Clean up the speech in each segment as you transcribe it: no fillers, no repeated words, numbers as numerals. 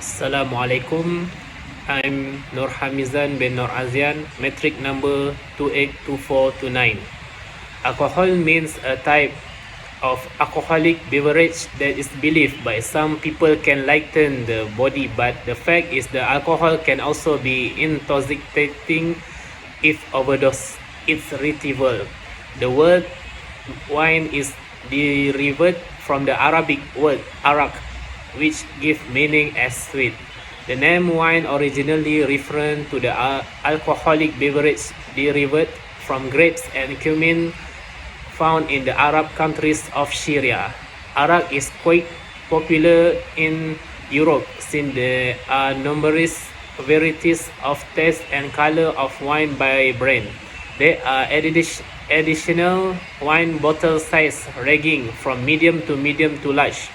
Assalamualaikum. I'm Nur Hamizan bin Nur Azian, metric number 282429. Alcohol means a type of alcoholic beverage that is believed by some people can lighten the body, but the fact is the alcohol can also be intoxicating if overdosed. It's retrieval. The word wine is derived from the Arabic word arak, which gives meaning as sweet. The name wine originally referred to the alcoholic beverage derived from grapes and cumin found in the Arab countries of Syria. Arak is quite popular in Europe since there are numerous varieties of taste and color of wine by brand. There are additional wine bottle size ranging from medium to large.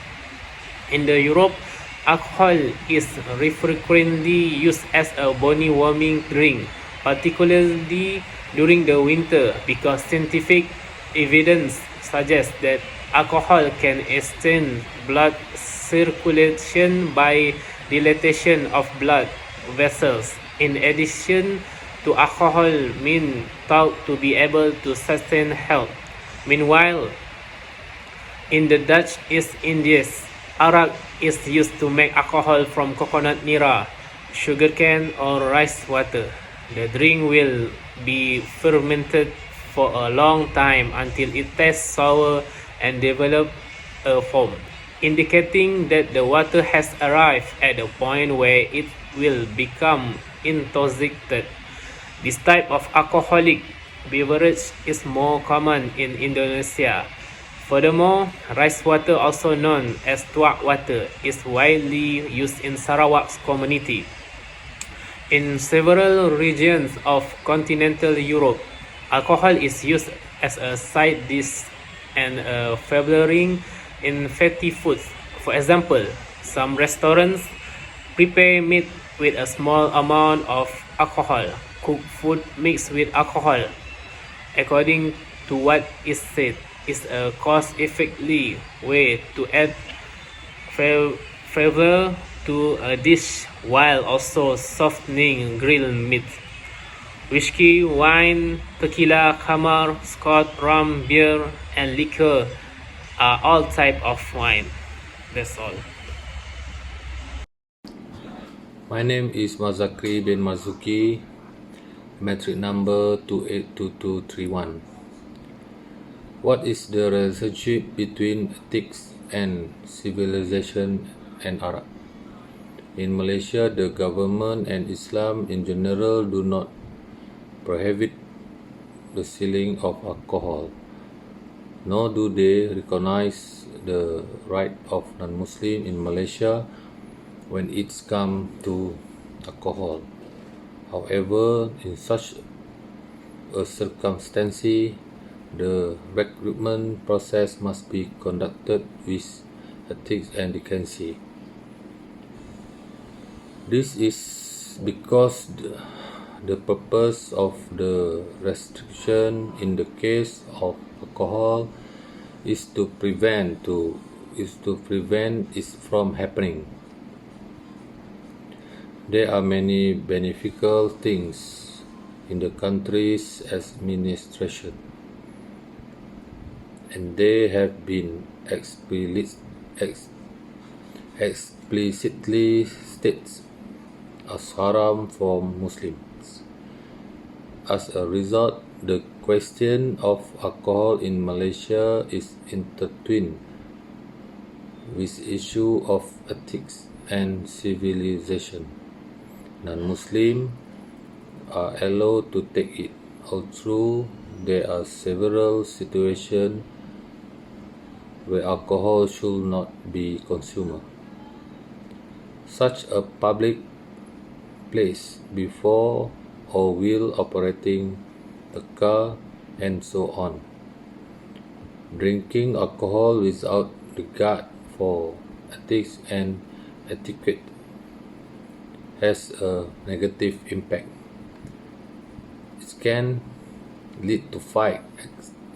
In the Europe, alcohol is frequently used as a body warming drink, particularly during the winter, because scientific evidence suggests that alcohol can extend blood circulation by dilatation of blood vessels. In addition to alcohol being thought to be able to sustain health. Meanwhile, in the Dutch East Indies, arak is used to make alcohol from coconut nira, sugarcane, or rice water. The drink will be fermented for a long time until it tastes sour and develops a foam, indicating that the water has arrived at the point where it will become intoxicated. This type of alcoholic beverage is more common in Indonesia. Furthermore, rice water, also known as tuak water, is widely used in Sarawak's community. In several regions of continental Europe, alcohol is used as a side dish and a flavoring in fatty foods. For example, some restaurants prepare meat with a small amount of alcohol, cook food mixed with alcohol. According to what is said, is a cost-effective way to add flavor to a dish while also softening grilled meat. Whiskey, wine, tequila, khamar, scotch, rum, beer, and liquor are all types of wine. That's all. My name is Mazakri bin Mazuki, metric number 282231. What is the relationship between ethics and civilization and Arab? In Malaysia, the government and Islam in general do not prohibit the selling of alcohol, nor do they recognize the right of non-Muslim in Malaysia when it's come to alcohol. However, in such a circumstance, the recruitment process must be conducted with ethics and decency. This is because the purpose of the restriction in the case of alcohol is to prevent it from happening. There are many beneficial things in the country's administration, and they have been explicitly stated as haram for Muslims. As a result, the question of alcohol in Malaysia is intertwined with the issue of ethics and civilization. Non-Muslims are allowed to take it, although there are several situations where alcohol should not be consumed, such as a public place, before or while operating a car, and so on. Drinking alcohol without regard for ethics and etiquette has a negative impact. It can lead to fight,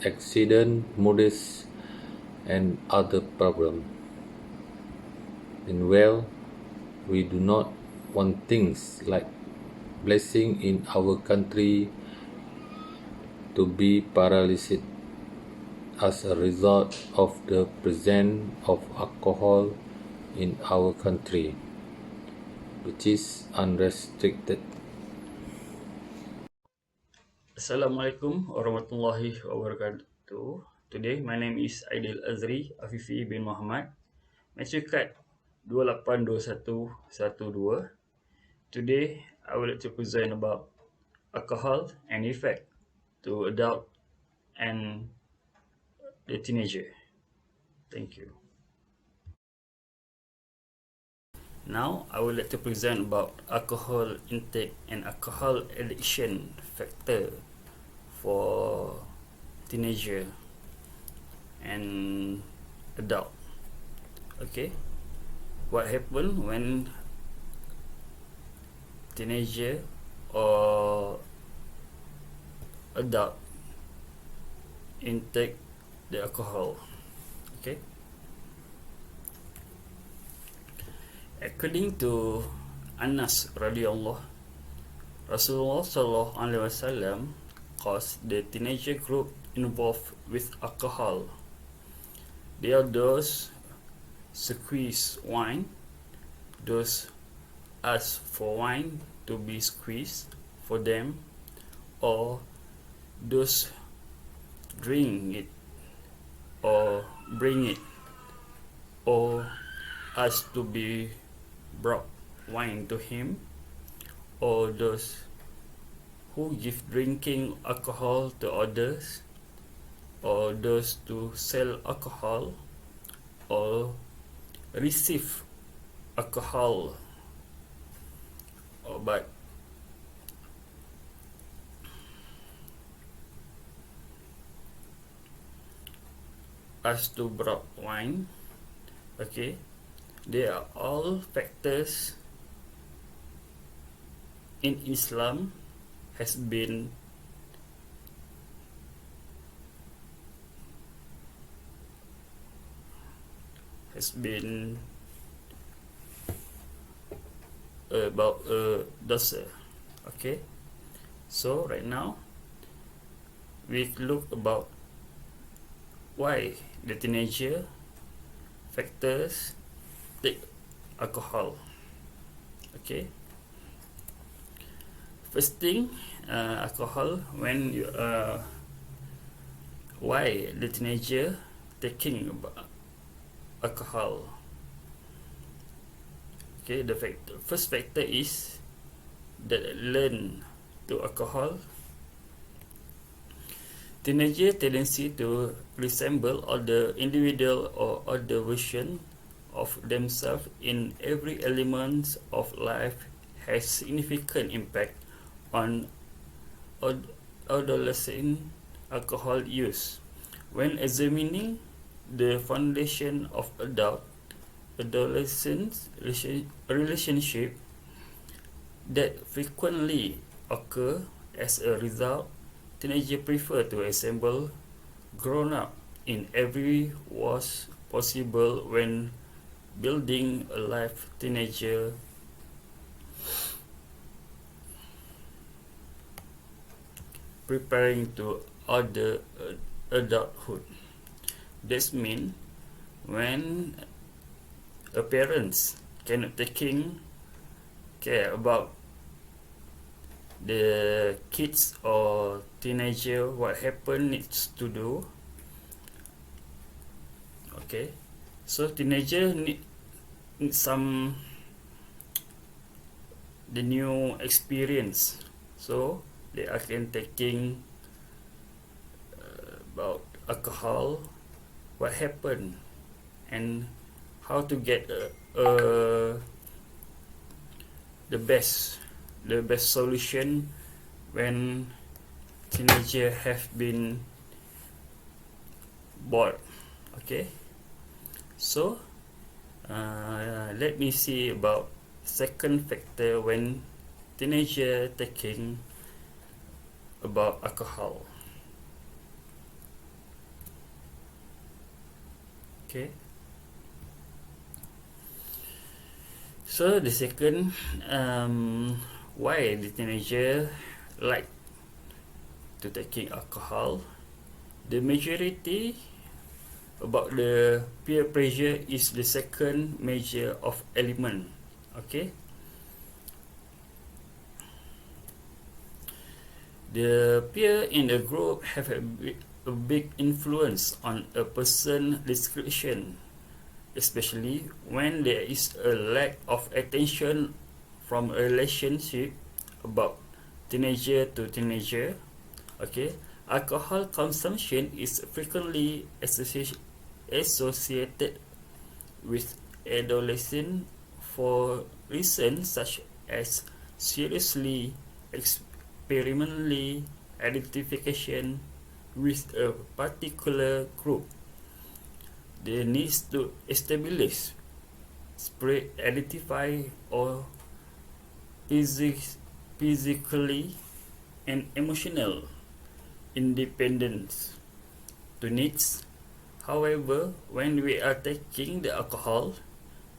accident, murders, and other problems. Meanwhile, We do not want things like blessing in our country to be paralyzed as a result of the presence of alcohol in our country, which is unrestricted. Assalamualaikum warahmatullahi wabarakatuh. Today, my name is Aidil Azri Afifi bin Muhammad. Matric card 282112. Today, I would like to present about alcohol and effect to adult and the teenager. Thank you. Now, I would like to present about alcohol intake and alcohol addiction factor for teenager and adult. Okay, what happen when teenager or adult intake the alcohol? Okay, according to Anas radhiyallahu, Rasulullah sallallahu alaihi wasallam caused the teenager group involved with alcohol. They are those squeeze wine, those ask for wine to be squeezed for them, or those drink it or bring it, or ask to be brought wine to him, or those who give drinking alcohol to others, or those to sell alcohol or receive alcohol. But as to brought wine, okay, they are all factors in Islam has been about dosa. Okay, so right now we look about why the teenager factors take alcohol. Okay, first thing, alcohol, when you why the teenager taking alcohol. Okay, the first factor is that learn to alcohol. Teenager tendency to resemble other individual or other version of themselves in every element of life has significant impact on adolescent alcohol use. When examining the foundation of adolescent relationship that frequently occur as a result, teenagers prefer to assemble grown up in every was possible when building a life teenager preparing to other adulthood. This means when a parents cannot taking care about the kids or teenager, what happen needs to do. Okay, so teenager need some the new experience, so they are can taking about alcohol, what happened, and how to get the best solution when teenager have been bored. Okay, so let me see about second factor when teenager taking about alcohol. Okay, So the second, why the teenager like to taking alcohol? The majority about the peer pressure is the second major of element. Okay, the peer in the group have a big influence on a person discretion, especially when there is a lack of attention from a relationship about teenager to teenager. Okay, alcohol consumption is frequently associated with adolescent for reasons such as seriously experimentally identification with a particular group. They need to establish, spread, identify, or physically and emotional independence to needs. However, when we are taking the alcohol,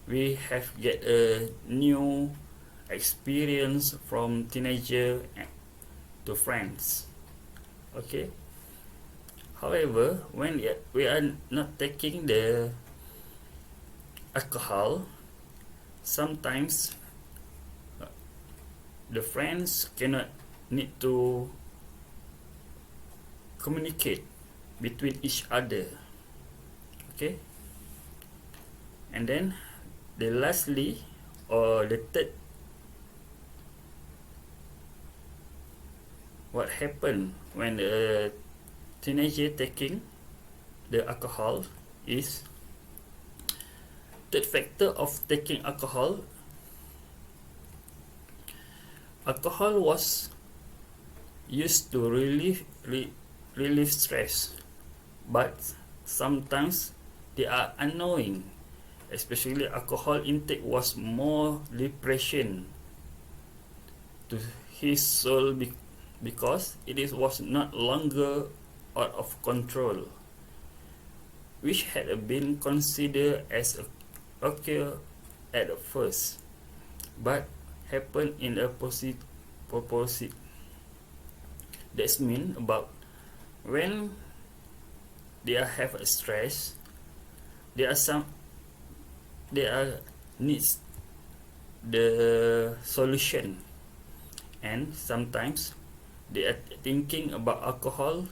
we have get a new experience from teenager to friends. Okay. However, when we are not taking the alcohol, sometimes the friends cannot need to communicate between each other. Okay, and then the lastly or the third, what happen when a teenager taking the alcohol is third factor of taking alcohol. Alcohol was used to relieve stress, but sometimes they are annoying. Especially alcohol intake was more depression to his soul because was not longer out of control, which had been considered as occur at first, but happened in a opposite. That's mean about when they have a stress, there are needs the solution, and sometimes they are thinking about alcohol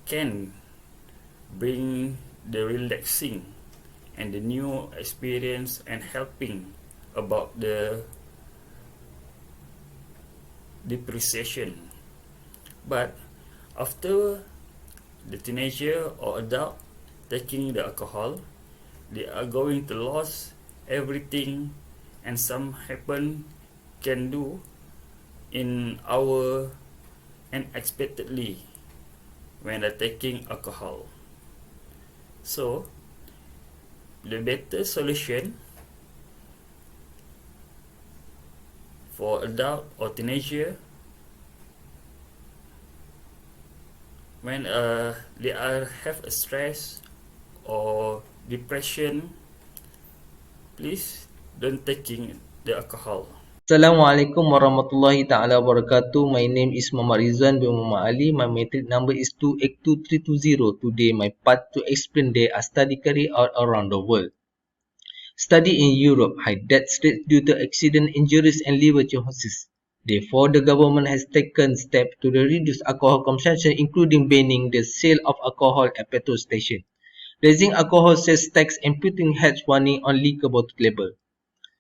can bring the relaxing and the new experience and helping about the depreciation. But after the teenager or adult taking the alcohol, they are going to lose everything, and some happen can do in our unexpectedly when they're taking alcohol. So the better solution for adult or teenager when they have a stress or depression, please don't taking the alcohol. Assalamualaikum warahmatullahi ta'ala wabarakatuh. My name is Muhammad Rizwan bin Muhammad Ali. My metric number is 282320. Today, my part to explain there are study carried out around the world. Study in Europe, high death rates due to accident, injuries and liver cirrhosis. Therefore, the government has taken steps to reduce alcohol consumption, including banning the sale of alcohol at petrol stations, raising alcohol sales tax and putting health warning on liquor bottle label.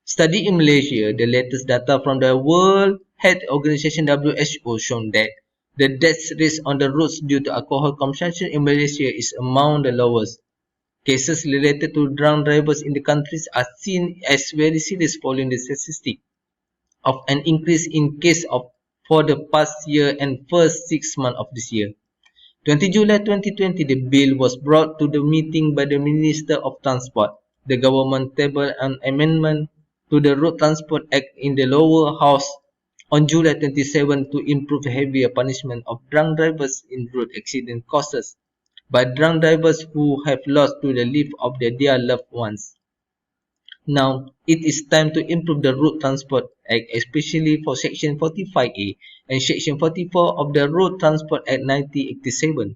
Study in Malaysia, the latest data from the World Health Organization WHO shown that the death rate on the roads due to alcohol consumption in Malaysia is among the lowest. Cases related to drunk drivers in the countries are seen as very serious following the statistic of an increase in cases for the past year and first 6 months of this year. 20 July 2020, the bill was brought to the meeting by the Minister of Transport. The government tabled an amendment to the Road Transport Act in the lower house on July 27 to improve heavier punishment of drunk drivers in road accident caused by drunk drivers who have lost to the life of their loved ones. Now, it is time to improve the Road Transport Act, especially for Section 45A and Section 44 of the Road Transport Act 1987.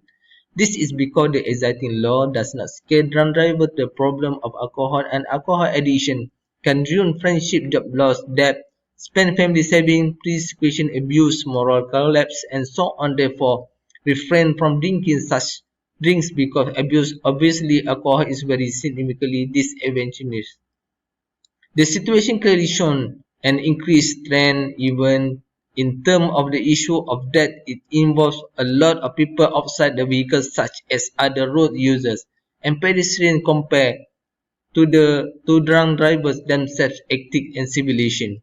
This is because the existing law does not scare drunk drivers. The problem of alcohol and alcohol addiction can ruin friendship, job loss, debt, spend family saving, prescription abuse, moral collapse, and so on. Therefore, refrain from drinking such drinks because abuse obviously alcohol is very significantly disadvantageous. The situation clearly shown an increased trend even in terms of the issue of death. It involves a lot of people outside the vehicle such as other road users and pedestrians compared to the to drunk drivers themselves acting in civilization.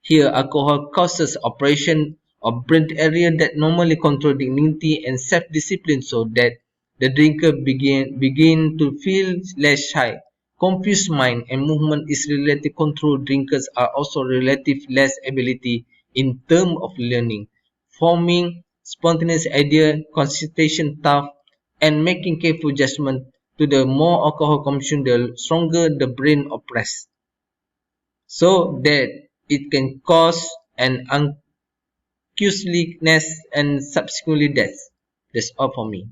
Here, alcohol causes oppression of brain area that normally control dignity and self-discipline so that the drinker begin to feel less shy. Confused mind and movement is relative control. Drinkers are also relative less ability in terms of learning, forming spontaneous idea, concentration tough, and making careful judgment. To the more alcohol consumed, the stronger the brain oppressed so that it can cause an unctuousness and subsequently death. That's all for me.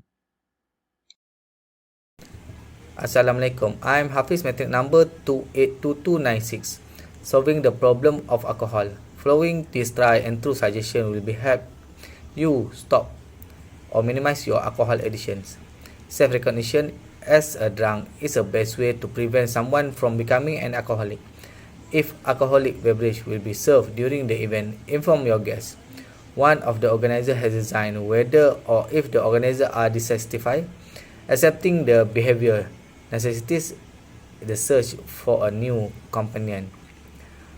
Assalamualaikum. I'm Hafiz, metric number 282296. Solving the problem of alcohol. Following this try and true suggestion will be help you stop or minimize your alcohol addictions. Self-recognition as a drunk is the best way to prevent someone from becoming an alcoholic. If alcoholic beverage will be served during the event, inform your guests. One of the organizer has designed whether or if the organizer are dissatisfied. Accepting the behavior necessitates the search for a new companion.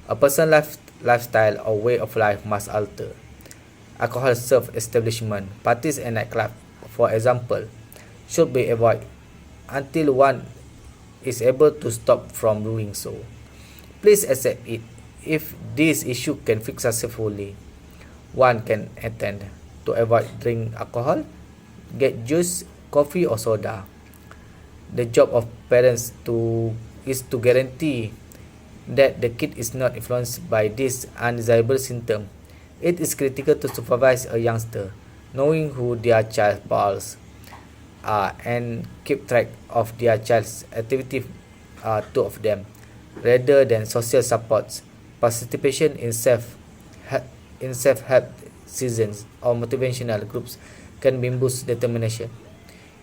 A person's lifestyle or way of life must alter. Alcohol served establishment, parties and nightclubs, for example, should be avoided until one is able to stop from doing so. Please accept it. If this issue can fix successfully, one can attend. To avoid drink alcohol, get juice, coffee or soda. The job of parents is to guarantee that the kid is not influenced by this undesirable symptom. It is critical to supervise a youngster, knowing who their child pals are and keep track of their child's activity two of them, rather than social supports. Participation in self-help seasons or motivational groups can boost determination.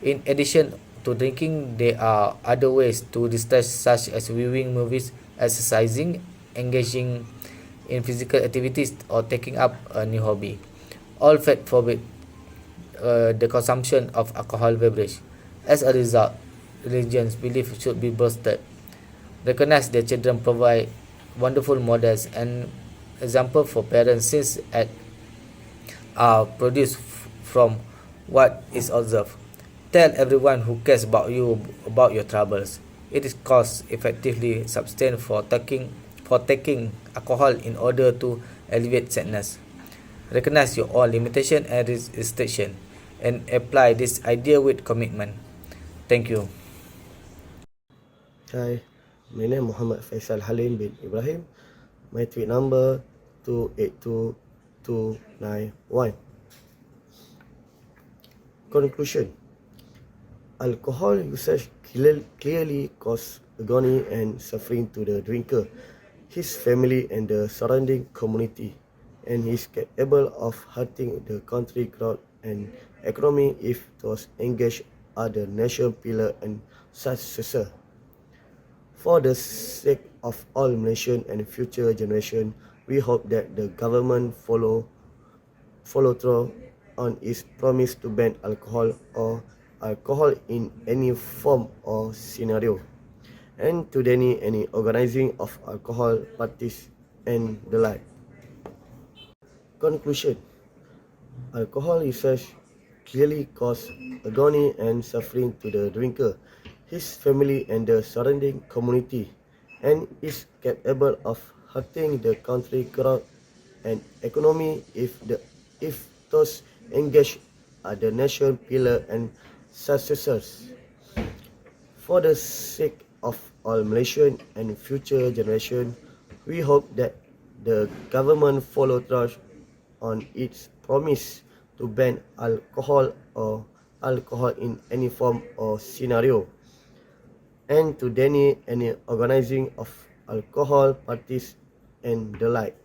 In addition to drinking, there are other ways to distress such as viewing movies, exercising, engaging in physical activities or taking up a new hobby. All faith forbid the consumption of alcohol beverage. As a result, religions belief should be boosted. Recognize that children provide wonderful models and example for parents since at are produced from what is observed. Tell everyone who cares about you about your troubles. It is cost effectively sustain for taking alcohol in order to alleviate sadness. Recognize your own limitation and restriction and apply this idea with commitment. Thank you. Hi, my name is Muhammad Faisal Halim bin Ibrahim. My tweet number 282291. Conclusion. Alcohol usage clearly causes agony and suffering to the drinker, his family and the surrounding community, and is capable of hurting the country crowd and economy if those engaged are the national pillar and successor. For the sake of all Malaysian and future generation, we hope that the government follow through on its promise to ban alcohol or alcohol in any form or scenario, and to deny any organizing of alcohol parties and the like. Conclusion. Alcohol usage clearly causes agony and suffering to the drinker, his family and the surrounding community, and is capable of hurting the country crowd and economy if those engaged are the national pillar and successors. For the sake of all Malaysian and future generation, we hope that the government follow through on its promise to ban alcohol or alcohol in any form or scenario, and to deny any organizing of alcohol parties and the like.